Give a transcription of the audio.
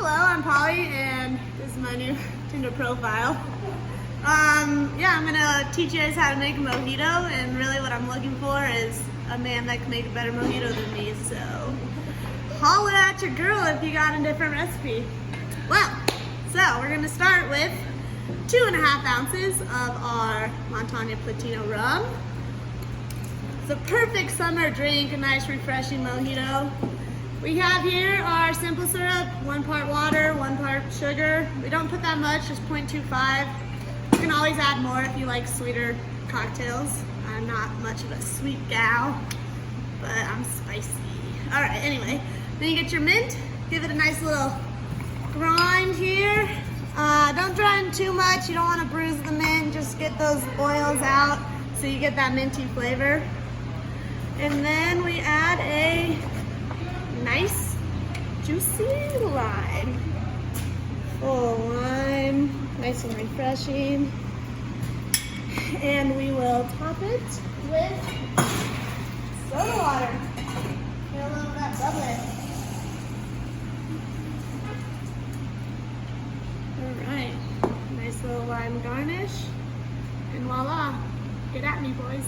Hello, I'm Polly, and this is my new Tinder profile. Yeah, I'm gonna teach you guys how to make a mojito, and really what I'm looking for is a man that can make a better mojito than me, so holla at your girl if you got a different recipe. Well, so we're gonna start with 2.5 ounces of our Montana Platino rum. It's a perfect summer drink, a nice refreshing mojito. We have here our simple syrup, 1 part water, 1 part sugar. We don't put that much, just 0.25. You can always add more if you like sweeter cocktails. I'm not much of a sweet gal, but I'm spicy. All right, anyway, then you get your mint, give it a nice little grind here. Don't grind too much, you don't want to bruise the mint, just get those oils out so you get that minty flavor. And then we add a nice juicy lime. Full lime, nice and refreshing. And we will top it with soda water. Get a little of that bubbling. Alright, nice little lime garnish. And voila, get at me boys.